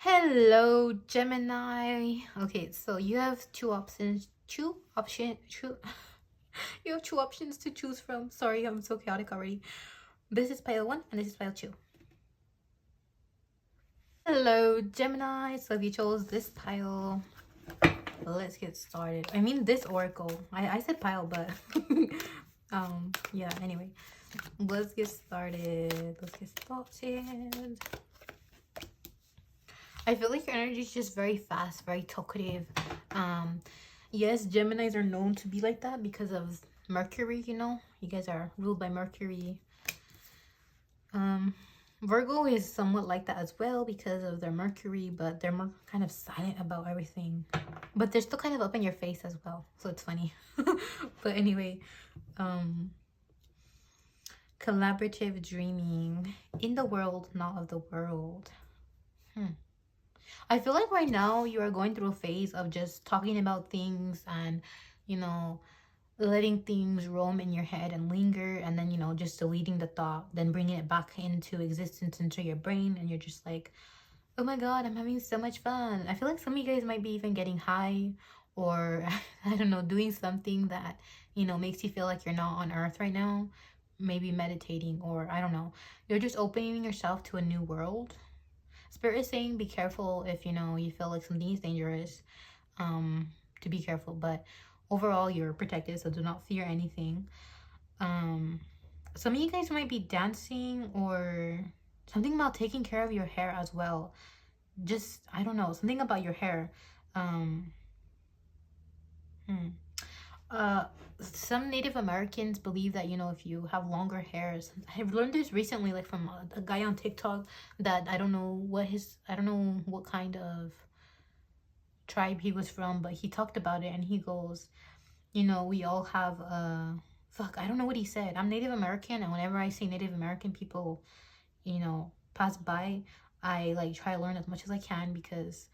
Hello, Gemini. Okay, so you have two options. You have two options to choose from. Sorry, I'm so chaotic already. This is pile 1 and this is pile 2. Hello, Gemini. So if you chose this pile, let's get started. I mean this oracle. I said pile, but yeah, anyway. Let's get started. I feel like your energy is just very fast, very talkative. Yes, Geminis are known to be like that because of Mercury, you know? You guys are ruled by Mercury. Virgo is somewhat like that as well because of their Mercury, but they're more kind of silent about everything. But they're still kind of up in your face as well, so it's funny. But anyway, collaborative dreaming in the world, not of the world. I feel like right now you are going through a phase of just talking about things and, you know, letting things roam in your head and linger, and then, you know, just deleting the thought, then bringing it back into existence into your brain, and you're just like, oh my god, I'm having so much fun. I feel like some of you guys might be even getting high, or I don't know, doing something that, you know, makes you feel like you're not on earth right now. Maybe meditating, or I don't know, you're just opening yourself to a new world. Spirit is saying be careful if, you know, you feel like something is dangerous, to be careful, but overall you're protected, so do not fear anything. Some of you guys might be dancing, or something about taking care of your hair as well. Just, I don't know, something about your hair. Some Native Americans believe that, you know, if you have longer hairs, I've learned this recently, like from a guy on TikTok that I don't know what kind of tribe he was from, but he talked about it, and he goes, you know, we all have I don't know what he said. I'm Native American, and whenever I see Native American people, you know, pass by, I like try to learn as much as I can because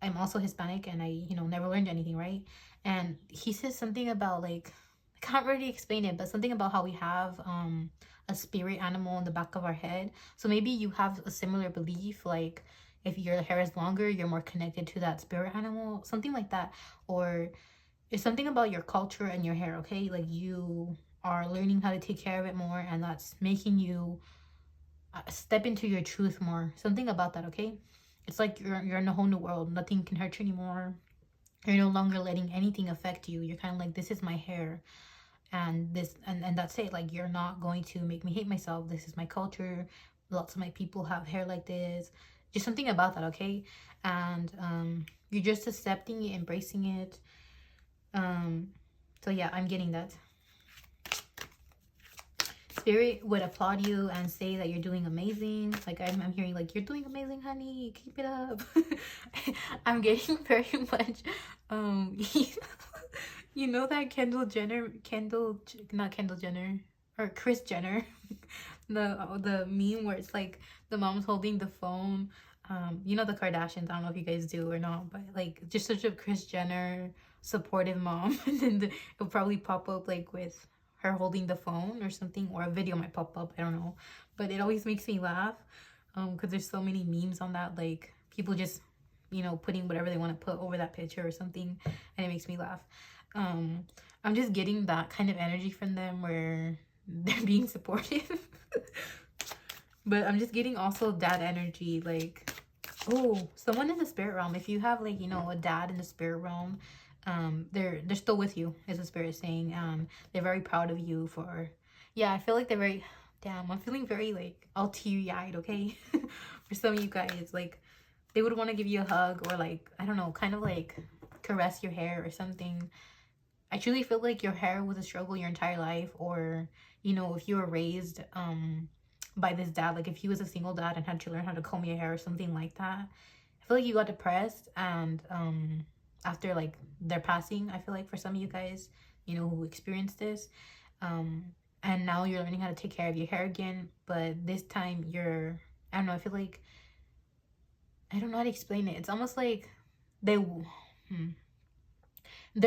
I'm also Hispanic and I, you know, never learned anything, right? And he says something about, like, I can't really explain it, but something about how we have a spirit animal in the back of our head. So maybe you have a similar belief, like if your hair is longer, you're more connected to that spirit animal, something like that. Or it's something about your culture and your hair, okay? Like you are learning how to take care of it more, and that's making you step into your truth more. Something about that, okay? It's like you're in a whole new world. Nothing can hurt you anymore. You're no longer letting anything affect you. You're kind of like, this is my hair, and this and that's it. Like, you're not going to make me hate myself. This is my culture. Lots of my people have hair like this. Just something about that, okay? And you're just accepting it, embracing it. So yeah, I'm getting that. Spirit would applaud you and say that you're doing amazing. Like I'm hearing, like, you're doing amazing, honey, keep it up. I'm getting very much you know that not Kendall Jenner, or Kris Jenner, the meme where it's like the mom's holding the phone. You know the Kardashians, I don't know if you guys do or not, but like just such a Kris Jenner supportive mom. And then it'll probably pop up like with her holding the phone or something, or a video might pop up, I don't know, but it always makes me laugh because there's so many memes on that, like people just, you know, putting whatever they want to put over that picture or something, and it makes me laugh. I'm just getting that kind of energy from them where they're being supportive. But I'm just getting also dad energy, like, oh, someone in the spirit realm, if you have, like, you know, a dad in the spirit realm, they're still with you, is the spirit saying. They're very proud of you for, yeah, I feel like they're very, damn, I'm feeling very like all teary-eyed, okay? For some of you guys, like they would want to give you a hug, or like, I don't know, kind of like caress your hair or something. I truly feel like your hair was a struggle your entire life, or, you know, if you were raised by this dad, like if he was a single dad and had to learn how to comb your hair or something like that, I feel like you got depressed, and after like their passing, I feel like for some of you guys, you know, who experienced this, and now you're learning how to take care of your hair again, but this time you're, I don't know, I feel like, I don't know how to explain it. It's almost like they're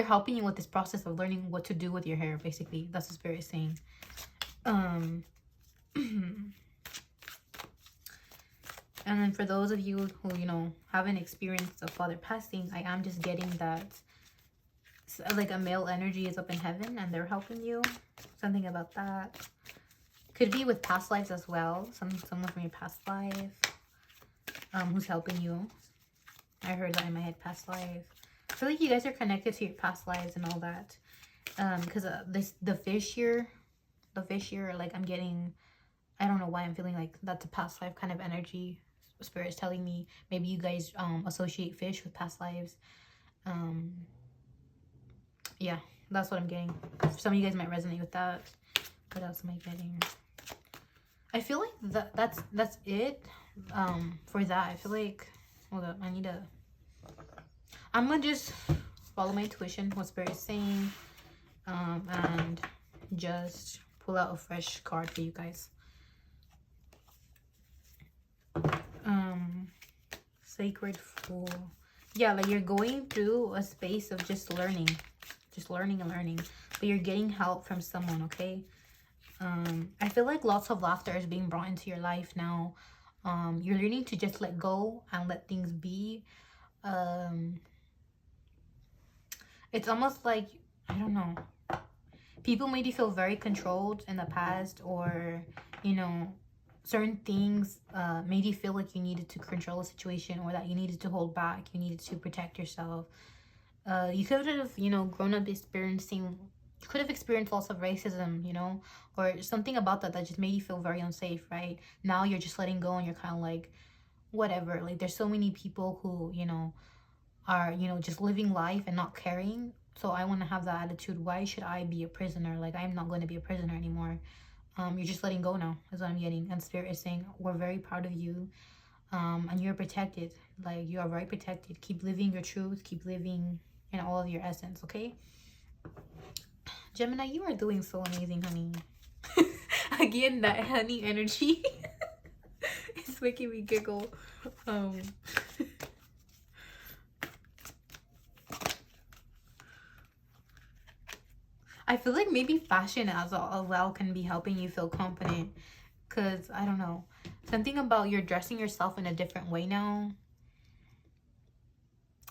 helping you with this process of learning what to do with your hair, basically. That's what spirit is saying. And then for those of you who, you know, haven't experienced a father passing, I am just getting that like a male energy is up in heaven and they're helping you. Something about that. Could be with past lives as well. Someone from your past life who's helping you. I heard that in my head, past life. I feel like you guys are connected to your past lives and all that. Because the fish here, like I'm getting, I don't know why I'm feeling like that's a past life kind of energy. Spirit is telling me maybe you guys associate fish with past lives. Yeah, that's what I'm getting. Some of you guys might resonate with that. What else am I getting? I feel like that's it for that. I feel like, hold up, I'm gonna just follow my intuition, what Spirit is saying, and just pull out a fresh card for you guys. Sacred Fool. Yeah, like you're going through a space of just learning and learning, but you're getting help from someone, okay? I feel like lots of laughter is being brought into your life now. You're learning to just let go and let things be. It's almost like, I don't know, people made you feel very controlled in the past, or, you know, certain things made you feel like you needed to control a situation, or that you needed to hold back, you needed to protect yourself. You could have, you know, grown up experiencing, you could have experienced lots of racism, you know, or something about that just made you feel very unsafe, right? Now you're just letting go and you're kind of like, whatever. Like there's so many people who, you know, are, you know, just living life and not caring. So I want to have that attitude. Why should I be a prisoner? Like I'm not going to be a prisoner anymore. You're just letting go now, is what I'm getting. And Spirit is saying, we're very proud of you. And you're protected. Like you are very protected. Keep living your truth. Keep living in all of your essence, okay? Gemini, you are doing so amazing, honey. Again, that honey energy is making me giggle. I feel like maybe fashion as well can be helping you feel confident. Because, I don't know, something about you're dressing yourself in a different way now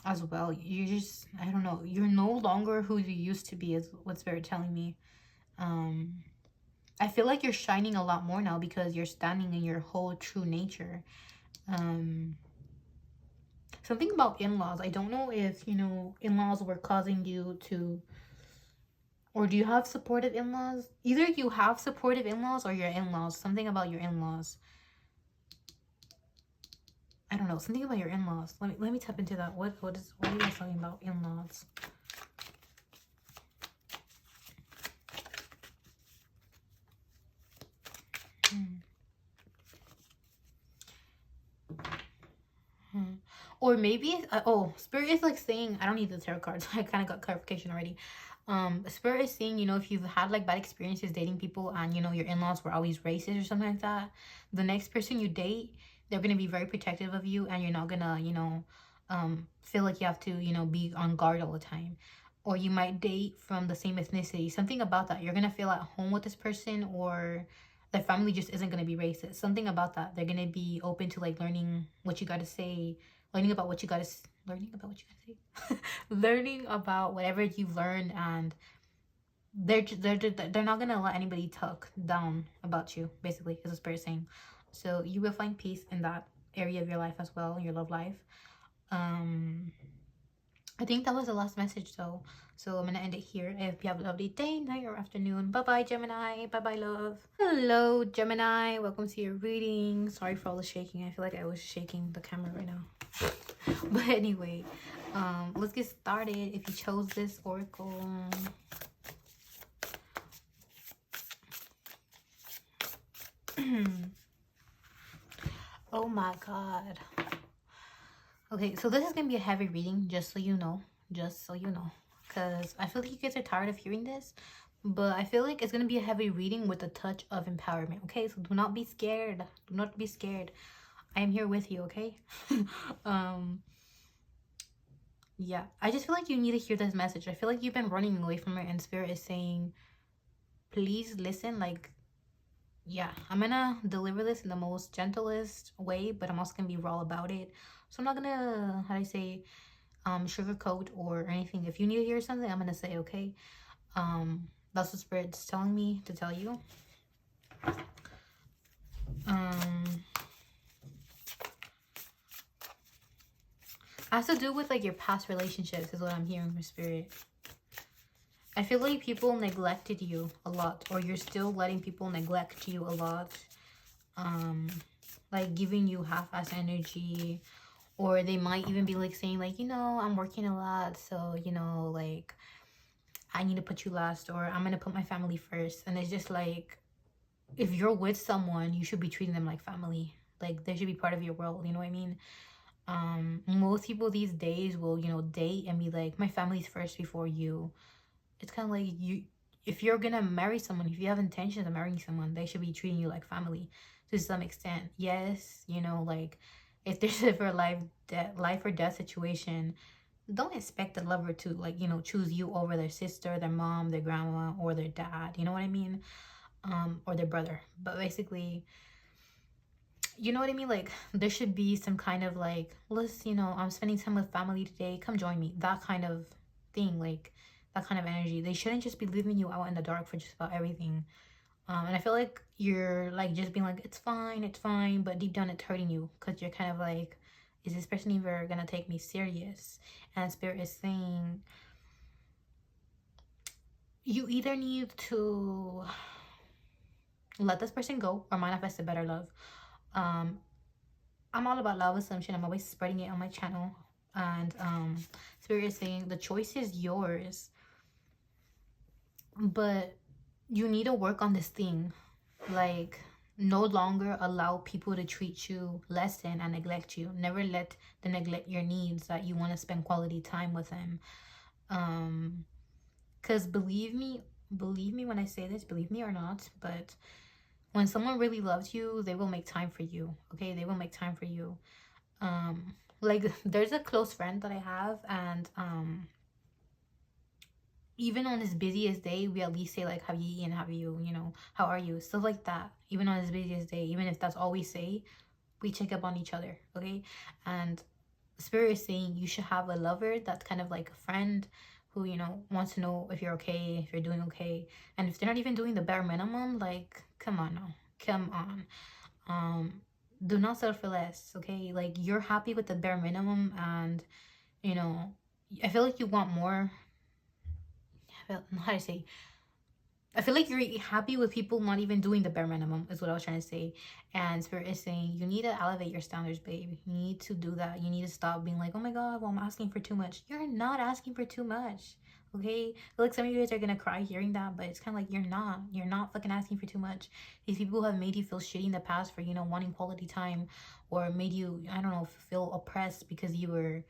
as well. You just, I don't know, you're no longer who you used to be, is what Spirit telling me. I feel like you're shining a lot more now because you're standing in your whole true nature. Something about in-laws. I don't know if, you know, in-laws were causing you to, or do you have supportive in-laws? Either you have supportive in-laws or your in-laws. Something about your in-laws. I don't know. Something about your in-laws. Let me tap into that. What are you guys talking about? In-laws. Or maybe Spirit is like saying, I don't need the tarot cards. I kind of got clarification already. Spirit is saying, you know, if you've had like bad experiences dating people and, you know, your in-laws were always racist or something like that, the next person you date, they're going to be very protective of you, and you're not going to, you know, feel like you have to, you know, be on guard all the time. Or you might date from the same ethnicity. Something about that. You're going to feel at home with this person, or their family just isn't going to be racist. Something about that. They're going to be open to like learning what you got to say, learning about what you got to say, learning about whatever you've learned, and they're not going to let anybody talk down about you, basically, is what Spirit saying. So you will find peace in that area of your life as well, your love life. I think that was the last message, though. So I'm going to end it here. If you have a lovely day, night, or afternoon. Bye-bye, Gemini. Bye-bye, love. Hello, Gemini. Welcome to your reading. Sorry for all the shaking. I feel like I was shaking the camera right now. But anyway, let's get started. If you chose this oracle... Oh my god. Okay, so this is gonna be a heavy reading, just so you know, because I feel like you guys are tired of hearing this, but I feel like it's gonna be a heavy reading with a touch of empowerment. Okay, so do not be scared. I am here with you. Okay. Yeah, I just feel like you need to hear this message. I feel like you've been running away from it, and Spirit is saying, please listen. Like, yeah, I'm gonna deliver this in the most gentlest way, but I'm also gonna be raw about it. So I'm not gonna, how do I say, sugarcoat or anything. If you need to hear something, I'm gonna say, okay. That's what Spirit's telling me to tell you. Has to do with like your past relationships is what I'm hearing from Spirit. I feel like people neglected you a lot, or you're still letting people neglect you a lot. Like giving you half-ass energy, or they might even be like saying like, you know, I'm working a lot, so, you know, like I need to put you last, or I'm gonna put my family first. And it's just like, if you're with someone, you should be treating them like family. Like they should be part of your world, you know what I mean? Most people these days will, you know, date and be like, my family's first before you. It's kind of like, you, if you're gonna marry someone, if you have intentions of marrying someone, they should be treating you like family to some extent. Yes, you know, like if there's ever a life or death situation, don't expect the lover to, like, you know, choose you over their sister, their mom, their grandma, or their dad, you know what I mean? Or their brother. But basically, you know what I mean? Like, there should be some kind of like, let's, you know, I'm spending time with family today, come join me. That kind of thing, like that kind of energy. They shouldn't just be leaving you out in the dark for just about everything. And I feel like you're like just being like, it's fine, but deep down it's hurting you because you're kind of like, is this person ever gonna take me serious? And Spirit is saying, you either need to let this person go or manifest a better love. I'm all about love assumption. I'm always spreading it on my channel. And Spirit is saying the choice is yours, but you need to work on this thing. Like, no longer allow people to treat you less than and neglect you. Never let them neglect your needs, that you want to spend quality time with them. Because believe me when I say this, believe me or not, but when someone really loves you, they will make time for you. Okay, they will make time for you. Like, there's a close friend that I have, and even on his busiest day, we at least say like, have you eaten, have you, you know, how are you, stuff like that. Even on his busiest day, even if that's all we say, we check up on each other. Okay. And Spirit is saying you should have a lover that's kind of like a friend who, you know, wants to know if you're okay, if you're doing okay. And if they're not even doing the bare minimum, like, come on now, come on. Do not settle for less. Okay, like, you're happy with the bare minimum, and, you know, I feel like you want more. How to say, I feel like you're happy with people not even doing the bare minimum, is what I was trying to say. And Spirit is saying you need to elevate your standards, babe. You need to do that. You need to stop being like, oh my god, well, I'm asking for too much. You're not asking for too much. Okay, I feel like some of you guys are gonna cry hearing that, but it's kind of like, you're not fucking asking for too much. These people have made you feel shitty in the past for, you know, wanting quality time, or made you, I don't know, feel oppressed because you were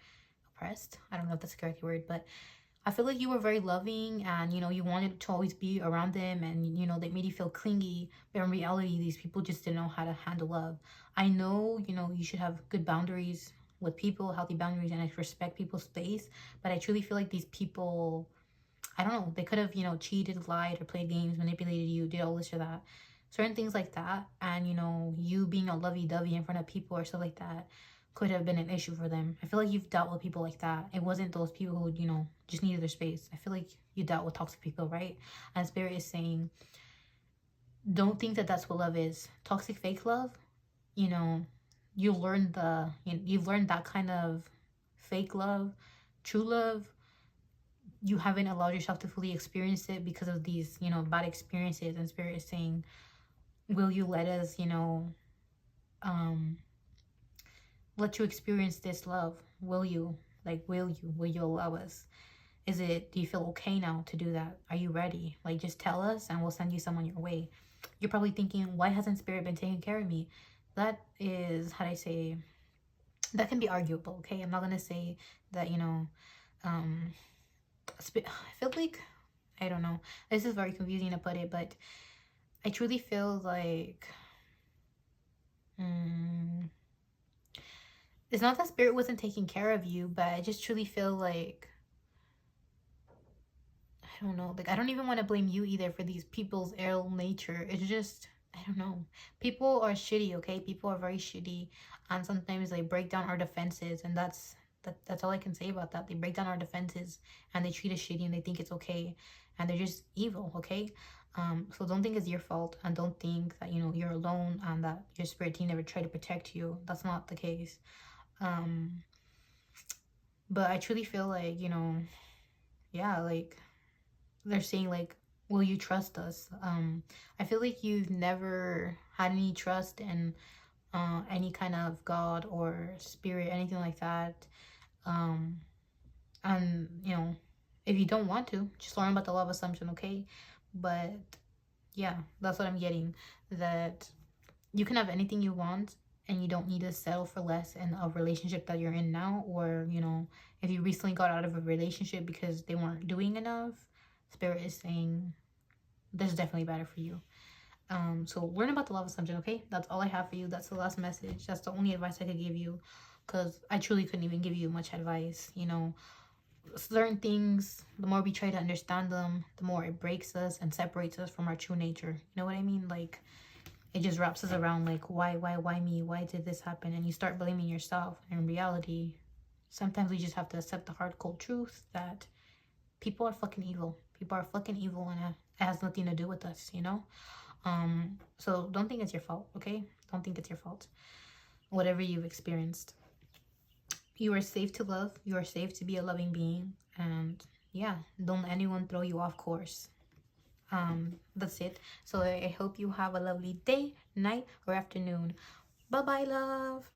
oppressed. I don't know if that's the correct word, but I feel like you were very loving, and, you know, you wanted to always be around them, and, you know, they made you feel clingy. But in reality, these people just didn't know how to handle love. I know, you know, you should have good boundaries with people, healthy boundaries, and I respect people's space. But I truly feel like these people, I don't know, they could have, you know, cheated, lied, or played games, manipulated you, did all this or that. Certain things like that. And, you know, you being a lovey-dovey in front of people or stuff like that could have been an issue for them. I feel like you've dealt with people like that. It wasn't those people who, you know, just needed their space. I feel like you dealt with toxic people, right? And Spirit is saying, don't think that that's what love is. Toxic fake love, you know, you've learned that kind of fake love. True love, you haven't allowed yourself to fully experience it because of these, you know, bad experiences. And Spirit is saying, will you let us, you know, let you experience this love? Will you? Like, will you allow us? Do you feel okay now to do that? Are you ready? Like, just tell us and we'll send you someone your way. You're probably thinking, why hasn't Spirit been taking care of me? That is, how do I say, that can be arguable. Okay, I'm not gonna say that, you know, I feel like, I don't know, this is very confusing to put it, but I truly feel like it's not that Spirit wasn't taking care of you, but I just truly feel like, I don't know, like, I don't even want to blame you either for these people's ill nature. It's just, I don't know. People are shitty, okay? People are very shitty, and sometimes they break down our defenses, and that's all I can say about that. They break down our defenses, and they treat us shitty, and they think it's okay, and they're just evil, okay? So don't think it's your fault, and don't think that, you know, you're alone and that your spirit team never tried to protect you. That's not the case. But I truly feel like, you know, yeah, like they're saying like, will you trust us? I feel like you've never had any trust in any kind of God or spirit, anything like that. And you know, if you don't want to, just learn about the law of assumption, okay? But yeah, that's what I'm getting, that you can have anything you want, and you don't need to settle for less in a relationship that you're in now, or you know, if you recently got out of a relationship because they weren't doing enough, spirit is saying this is definitely better for you. So learn about the law of assumption, okay? That's all I have for you. That's the last message. That's the only advice I could give you, because I truly couldn't even give you much advice. You know, certain things, the more we try to understand them, the more it breaks us and separates us from our true nature. You know what I mean? Like, it just wraps us around like, why me? Why did this happen? And you start blaming yourself. And in reality, sometimes we just have to accept the hard, cold truth that people are fucking evil. People are fucking evil, and it has nothing to do with us, you know? So don't think it's your fault, okay? Don't think it's your fault. Whatever you've experienced. You are safe to love. You are safe to be a loving being. And yeah, don't let anyone throw you off course. That's it. So I hope you have a lovely day, night, or afternoon. Bye bye, love.